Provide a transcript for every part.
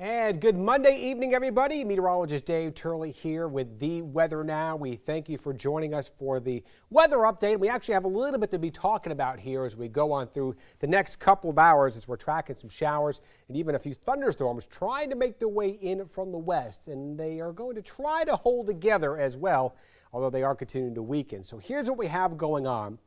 And good Monday evening, everybody. Meteorologist Dave Turley here with the weather now. We thank you for joining us for the weather update. We actually have a little bit to be talking about here as we go on through the next couple of hours as we're tracking some showers and even a few thunderstorms trying to make their way in from the west. And they are going to try to hold together as well, although they are continuing to weaken. So here's what we have going on.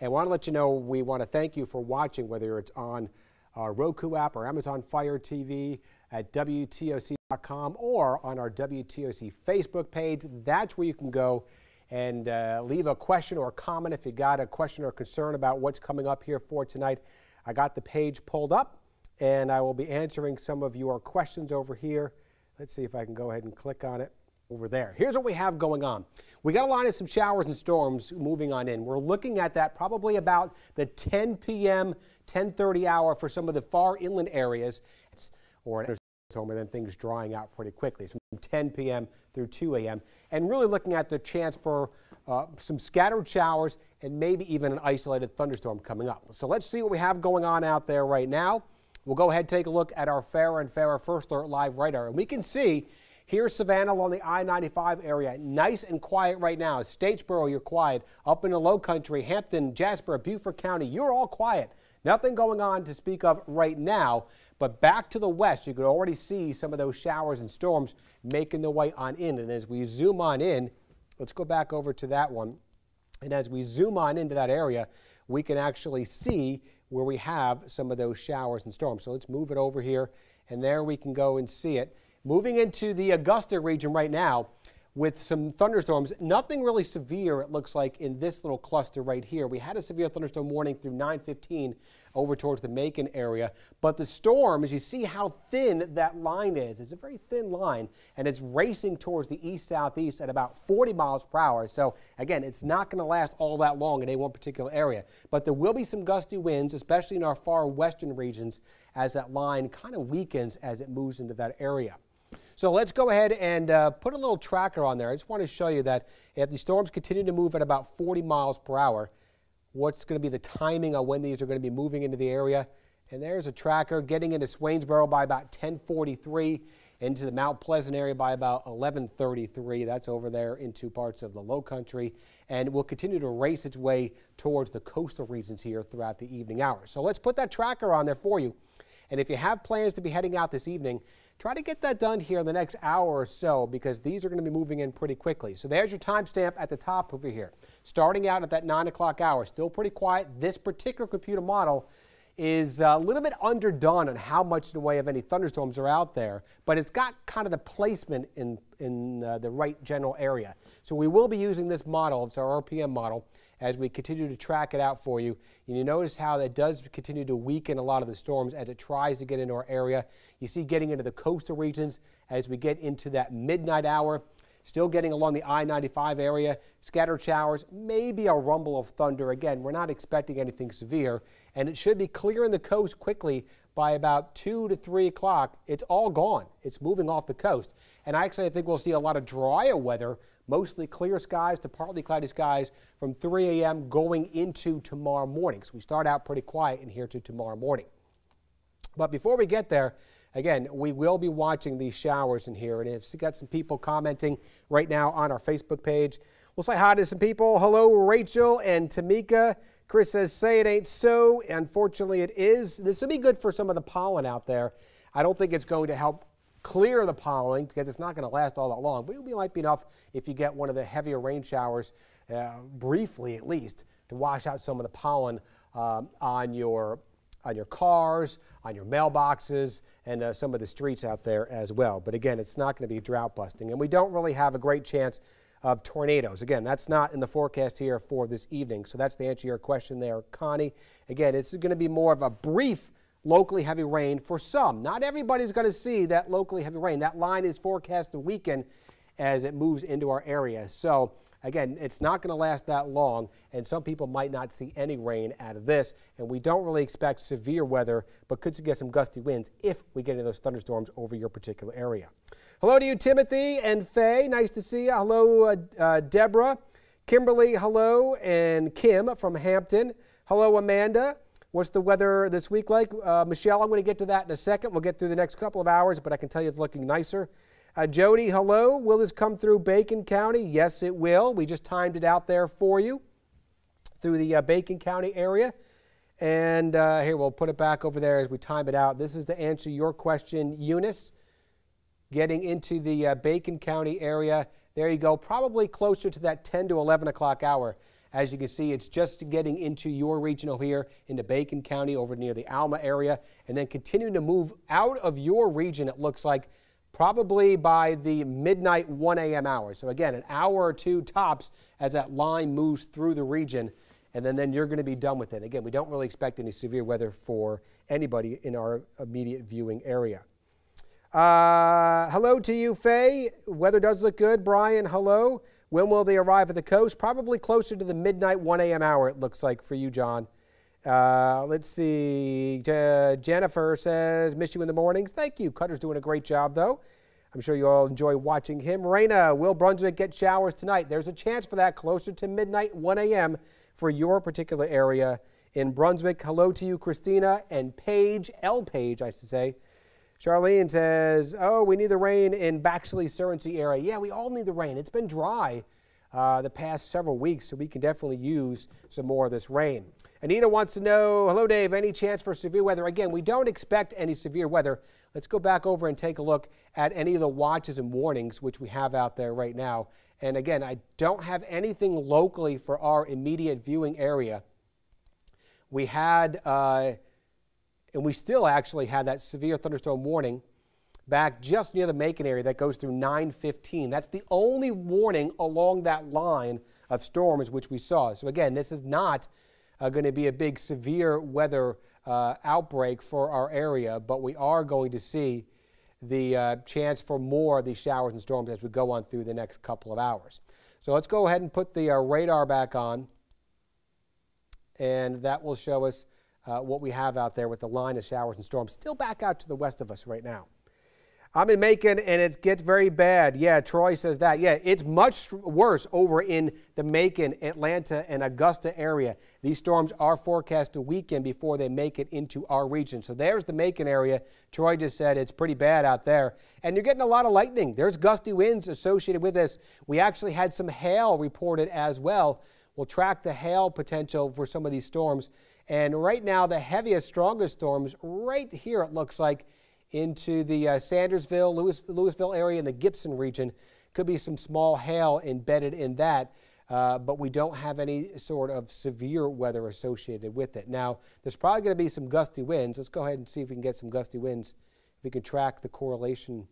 And I want to let you know we want to thank you for watching, whether it's on our Roku app or Amazon Fire TV, at wtoc.com or on our WTOC Facebook page. That's where you can go and leave a question or a comment if you got a question or concern about what's coming up here for tonight. I got the page pulled up and I will be answering some of your questions over here. Let's see if I can go ahead and click on it over there. Here's what we have going on. We got a line of some showers and storms moving on in. We're looking at that probably about the 10 p.m., 10:30 hour for some of the far inland areas, or and then things drying out pretty quickly, so from 10 p.m. through 2 a.m. and really looking at the chance for some scattered showers and maybe even an isolated thunderstorm coming up. So let's see what we have going on out there right now. We'll go ahead and take a look at our fairer and fairer first alert live radar, and we can see here's Savannah along the I-95 area, nice and quiet right now. Statesboro, you're quiet. Up in the low country, Hampton, Jasper, Beaufort County, you're all quiet. Nothing going on to speak of right now, but back to the west, you could already see some of those showers and storms making their way on in. And as we zoom on in, let's go back over to that one. And as we zoom on into that area, we can actually see where we have some of those showers and storms. So let's move it over here, and there we can go and see it. Moving into the Augusta region right now with some thunderstorms, nothing really severe it looks like in this little cluster right here. We had a severe thunderstorm warning through 9:15 over towards the Macon area, but the storm, as you see how thin that line is, it's a very thin line, and it's racing towards the east-southeast at about 40 miles per hour. So again, it's not going to last all that long in any one particular area, but there will be some gusty winds, especially in our far western regions, as that line kind of weakens as it moves into that area. So let's go ahead and put a little tracker on there. I just want to show you that if the storms continue to move at about 40 miles per hour, what's going to be the timing on when these are going to be moving into the area. And there's a tracker getting into Swainsboro by about 10:43, into the Mount Pleasant area by about 11:33. That's over there into parts of the low country, and will continue to race its way towards the coastal regions here throughout the evening hours. So let's put that tracker on there for you. And if you have plans to be heading out this evening, try to get that done here in the next hour or so, because these are going to be moving in pretty quickly. So there's your timestamp at the top over here. Starting out at that 9 o'clock hour, still pretty quiet. This particular computer model is a little bit underdone on how much in the way of any thunderstorms are out there, but it's got kind of the placement in the right general area. So we will be using this model, it's our RPM model, as we continue to track it out for you. And you notice how that does continue to weaken a lot of the storms as it tries to get into our area. You see getting into the coastal regions as we get into that midnight hour. Still getting along the I-95 area, scattered showers, maybe a rumble of thunder. Again, we're not expecting anything severe, and it should be clearing the coast quickly by about 2 to 3 o'clock. It's all gone. It's moving off the coast. And actually, I think we'll see a lot of drier weather, mostly clear skies to partly cloudy skies from 3 a.m. going into tomorrow morning. So we start out pretty quiet in here to tomorrow morning. But before we get there, again, we will be watching these showers in here, and it's got some people commenting right now on our Facebook page. We'll say hi to some people. Hello, Rachel and Tamika. Chris says, say it ain't so. Unfortunately, it is. This will be good for some of the pollen out there. I don't think it's going to help clear the pollen because it's not going to last all that long, but it might be enough if you get one of the heavier rain showers, briefly at least, to wash out some of the pollen on your cars, on your mailboxes, and some of the streets out there as well. But again, it's not going to be drought busting, and we don't really have a great chance of tornadoes. Again, that's not in the forecast here for this evening. So that's the answer to your question there, Connie. Again, it's going to be more of a brief locally heavy rain for some. Not everybody's going to see that locally heavy rain. That line is forecast to weaken as it moves into our area. So again, it's not going to last that long, and some people might not see any rain out of this, and we don't really expect severe weather, but could get some gusty winds if we get into those thunderstorms over your particular area. Hello to you, Timothy and Faye. Nice to see you. Hello, Deborah. Kimberly, hello, and Kim from Hampton. Hello, Amanda. What's the weather this week like? Michelle, I'm going to get to that in a second. We'll get through the next couple of hours, but I can tell you it's looking nicer. Jody, hello. Will this come through Bacon County? Yes, it will. We just timed it out there for you through the Bacon County area. And here, we'll put it back over there as we time it out. This is to answer your question, Eunice. Getting into the Bacon County area. There you go. Probably closer to that 10 to 11 o'clock hour. As you can see, it's just getting into your region over here into Bacon County over near the Alma area, and then continuing to move out of your region, it looks like, probably by the midnight 1 a.m. hour. So again, an hour or two tops as that line moves through the region, and then you're going to be done with it. Again, we don't really expect any severe weather for anybody in our immediate viewing area. Hello to you, Faye. Weather does look good. Brian, hello. When will they arrive at the coast? Probably closer to the midnight 1 a.m. hour, it looks like for you, John. Let's see. Jennifer says, miss you in the mornings. Thank you. Cutter's doing a great job, though. I'm sure you all enjoy watching him. Raina, will Brunswick get showers tonight? There's a chance for that closer to midnight 1 a.m. for your particular area in Brunswick. Hello to you, Christina and Paige, L. Page, I should say. Charlene says, oh, we need the rain in Baxley-Surrency area. Yeah, we all need the rain. It's been dry the past several weeks, so we can definitely use some more of this rain. Anita wants to know, hello, Dave, any chance for severe weather? Again, we don't expect any severe weather. Let's go back over and take a look at any of the watches and warnings which we have out there right now. And again, I don't have anything locally for our immediate viewing area. We had... and we still actually had that severe thunderstorm warning back just near the Macon area that goes through 9:15. That's the only warning along that line of storms which we saw. So again, this is not going to be a big severe weather outbreak for our area, but we are going to see the chance for more of these showers and storms as we go on through the next couple of hours. So let's go ahead and put the radar back on, and that will show us what we have out there with the line of showers and storms still back out to the west of us right now. I'm in Macon, and it gets very bad. Yeah, Troy says that. Yeah, it's much worse over in the Macon, Atlanta, and Augusta area. These storms are forecast to weaken before they make it into our region. So there's the Macon area. Troy just said it's pretty bad out there. And you're getting a lot of lightning. There's gusty winds associated with this. We actually had some hail reported as well. We'll track the hail potential for some of these storms. And right now, the heaviest, strongest storms right here, it looks like, into the Sandersville, Louisville area and the Gibson region. Could be some small hail embedded in that, but we don't have any sort of severe weather associated with it. Now, there's probably going to be some gusty winds. Let's go ahead and see if we can get some gusty winds. If we can track the correlation.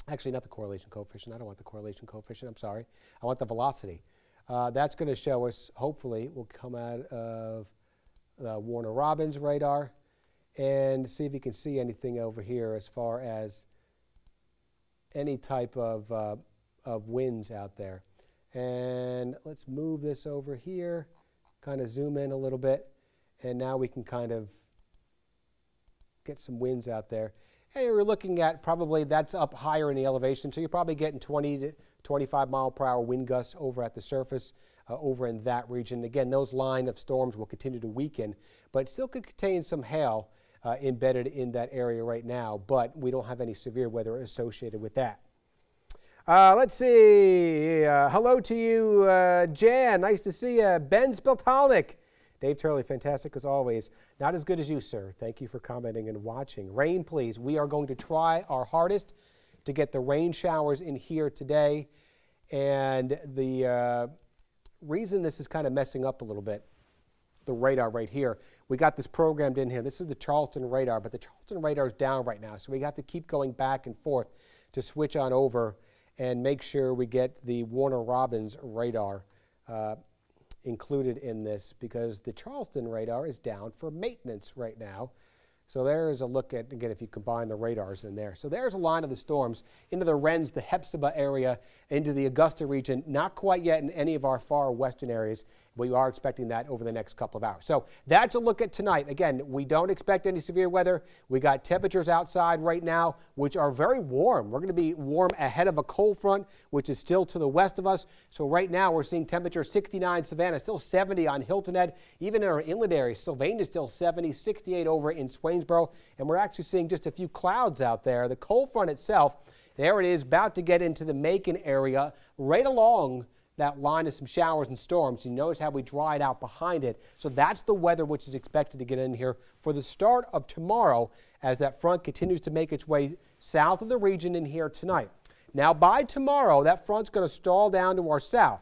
Actually, not the correlation coefficient. I don't want the correlation coefficient. I'm sorry. I want the velocity. That's going to show us, hopefully, will come out of the Warner-Robins radar and see if you can see anything over here as far as any type of winds out there. And let's move this over here, kind of zoom in a little bit, and now we can kind of get some winds out there. And we're looking at probably that's up higher in the elevation, so you're probably getting 20 to 25 mile per hour wind gusts over at the surface over in that region. Again, those line of storms will continue to weaken, but still could contain some hail embedded in that area right now, but we don't have any severe weather associated with that. Let's see. Hello to you, Jan. Nice to see you. Ben Spiltalnik. Dave Turley, fantastic as always. Not as good as you, sir. Thank you for commenting and watching. Rain, please. We are going to try our hardest to get the rain showers in here today. And the reason this is kind of messing up a little bit, the radar right here, we got this programmed in here. This is the Charleston radar, but the Charleston radar is down right now. So we have to keep going back and forth to switch on over and make sure we get the Warner-Robins radar included in this, because the Charleston radar is down for maintenance right now. So there's a look at, again, if you combine the radars in there. So there's a line of the storms into the Wrens, the Hephzibah area, into the Augusta region, not quite yet in any of our far western areas. We are expecting that over the next couple of hours. So that's a look at tonight. Again, we don't expect any severe weather. We got temperatures outside right now, which are very warm. We're going to be warm ahead of a cold front, which is still to the west of us. So right now we're seeing temperature 69 Savannah, still 70 on Hilton Head. Even in our inlet area, Sylvania still 70, 68 over in Swainsboro. And we're actually seeing just a few clouds out there. The cold front itself, there it is, about to get into the Macon area, right along that line of some showers and storms. You notice how we dried out behind it. So that's the weather which is expected to get in here for the start of tomorrow as that front continues to make its way south of the region in here tonight. Now by tomorrow, that front's going to stall down to our south,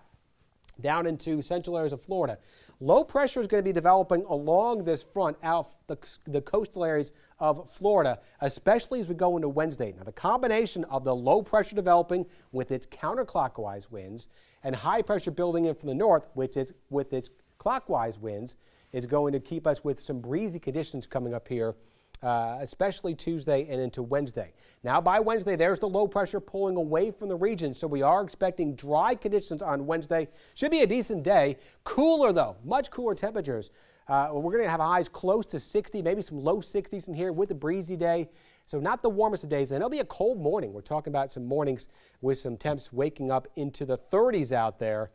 down into central areas of Florida. Low pressure is going to be developing along this front out the coastal areas of Florida, especially as we go into Wednesday. Now the combination of the low pressure developing with its counterclockwise winds and high pressure building in from the north, which is with its clockwise winds, is going to keep us with some breezy conditions coming up here, especially Tuesday and into Wednesday. Now by Wednesday, there's the low pressure pulling away from the region, so we are expecting dry conditions on Wednesday. Should be a decent day. Cooler though, much cooler temperatures. We're going to have highs close to 60, maybe some low 60s in here with a breezy day. So not the warmest of days, and it'll be a cold morning. We're talking about some mornings with some temps waking up into the 30s out there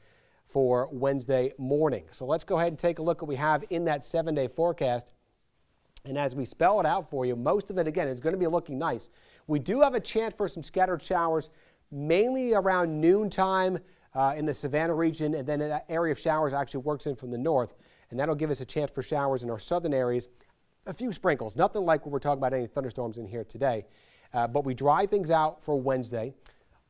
for Wednesday morning. So let's go ahead and take a look at what we have in that 7-day forecast. And as we spell it out for you, most of it, again, is going to be looking nice. We do have a chance for some scattered showers, mainly around noontime in the Savannah region, and then that area of showers actually works in from the north, and that'll give us a chance for showers in our southern areas. A few sprinkles, nothing like what we're talking about, any thunderstorms in here today. But we dry things out for Wednesday.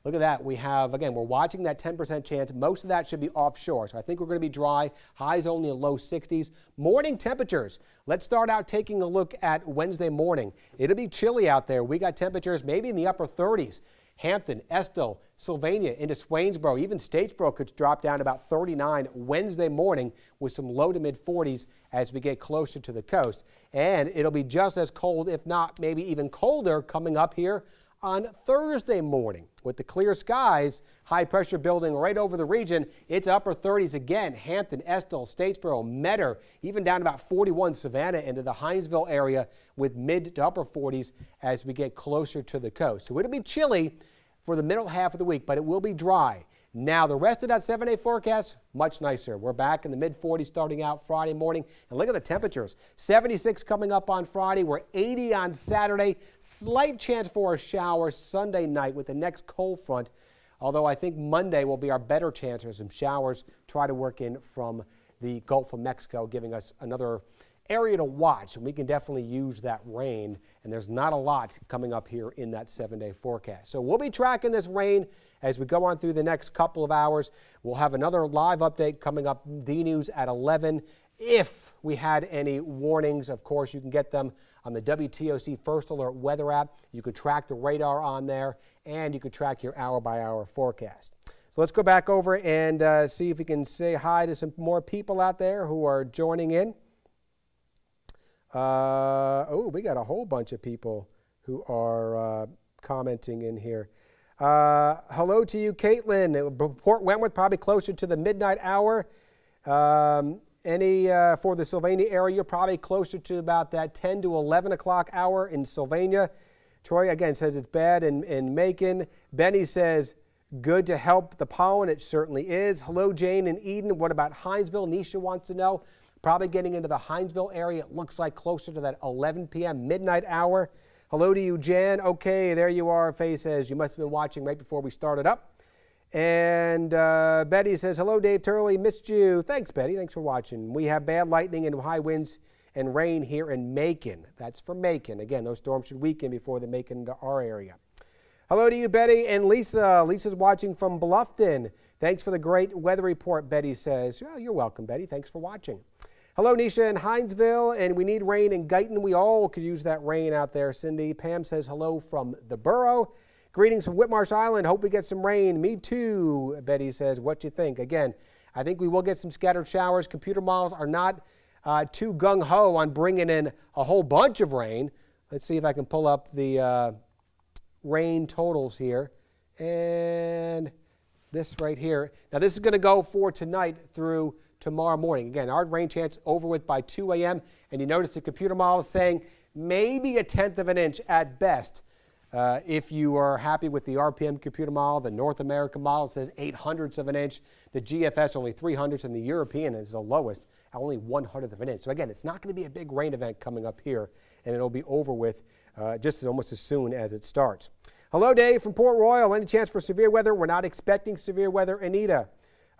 Look at that. We have, again, we're watching that 10% chance. Most of that should be offshore. So I think we're going to be dry. Highs only in low 60s. Morning temperatures. Let's start out taking a look at Wednesday morning. It'll be chilly out there. We got temperatures maybe in the upper 30s. Hampton, Estill, Sylvania, into Swainsboro, even Statesboro could drop down about 39 Wednesday morning with some low to mid 40s as we get closer to the coast. And it'll be just as cold, if not maybe even colder, coming up here on Thursday morning. With the clear skies, high pressure building right over the region, it's upper 30s again. Hampton, Estill, Statesboro, Metter, even down about 41 Savannah into the Hinesville area with mid to upper 40s as we get closer to the coast. So it'll be chilly for the middle half of the week, but it will be dry. Now, the rest of that 7-day forecast, much nicer. We're back in the mid-40s starting out Friday morning. And look at the temperatures. 76 coming up on Friday. We're 80 on Saturday. Slight chance for a shower Sunday night with the next cold front, although I think Monday will be our better chance for some showers. Try to work in from the Gulf of Mexico, giving us another area to watch, and we can definitely use that rain, and there's not a lot coming up here in that 7-day forecast. So we'll be tracking this rain as we go on through the next couple of hours. We'll have another live update coming up, D-News at 11. If we had any warnings, of course, you can get them on the WTOC First Alert weather app. You could track the radar on there, and you could track your hour-by-hour forecast. So let's go back over and see if we can say hi to some more people out there who are joining in. Oh, we got a whole bunch of people who are commenting in here. Hello to you, Caitlin. Port Wentworth, probably closer to the midnight hour. For the Sylvania area, you're probably closer to about that 10 to 11 o'clock hour in Sylvania. Troy, again, says it's bad in Macon. Benny says, good to help the pollen. It certainly is. Hello, Jane in Eden. What about Hinesville? Nisha wants to know. Probably getting into the Hinesville area. It looks like closer to that 11 p.m. midnight hour. Hello to you, Jan. Okay, there you are. Faye says you must have been watching right before we started up. And Betty says, hello, Dave Turley. Missed you. Thanks, Betty. Thanks for watching. We have bad lightning and high winds and rain here in Macon. That's for Macon. Again, those storms should weaken before they make it into our area. Hello to you, Betty and Lisa. Lisa's watching from Bluffton. Thanks for the great weather report, Betty says. Oh, you're welcome, Betty. Thanks for watching. Hello, Nisha in Hinesville, and we need rain in Guyton. We all could use that rain out there, Cindy. Pam says hello from the borough. Greetings from Whitmarsh Island. Hope we get some rain. Me too, Betty says. What you think? Again, I think we will get some scattered showers. Computer models are not too gung-ho on bringing in a whole bunch of rain. Let's see if I can pull up the rain totals here. And this right here. Now, this is going to go for tonight through tomorrow morning. Again, our rain chance over with by 2 a.m. And you notice the computer model is saying maybe 1/10 of an inch at best. If you are happy with the RPM computer model, the North American model says 0.08 of an inch. The GFS only 0.03, and the European is the lowest, only 1/100 of an inch. So again, it's not going to be a big rain event coming up here, and it'll be over with just almost as soon as it starts. Hello, Dave from Port Royal. Any chance for severe weather? We're not expecting severe weather. Anita.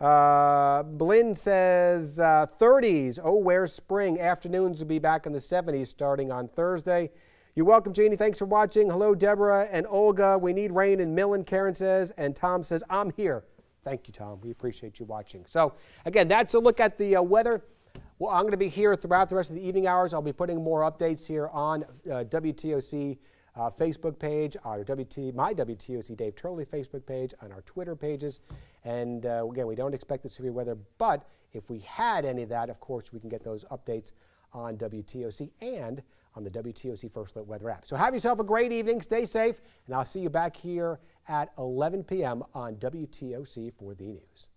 Blinn says 30s. Oh, where's spring? Afternoons will be back in the 70s starting on Thursday. You're welcome, Jeannie. Thanks for watching. Hello, Deborah and Olga. We need rain in Millen, Karen says. And Tom says, I'm here. Thank you, Tom. We appreciate you watching. So, again, that's a look at the weather. Well, I'm going to be here throughout the rest of the evening hours. I'll be putting more updates here on WTOC Facebook page, our my WTOC Dave Turley Facebook page, on our Twitter pages. And again, we don't expect the severe weather, but if we had any of that, of course, we can get those updates on WTOC and on the WTOC First Alert Weather app. So have yourself a great evening, stay safe, and I'll see you back here at 11 p.m. on WTOC for the news.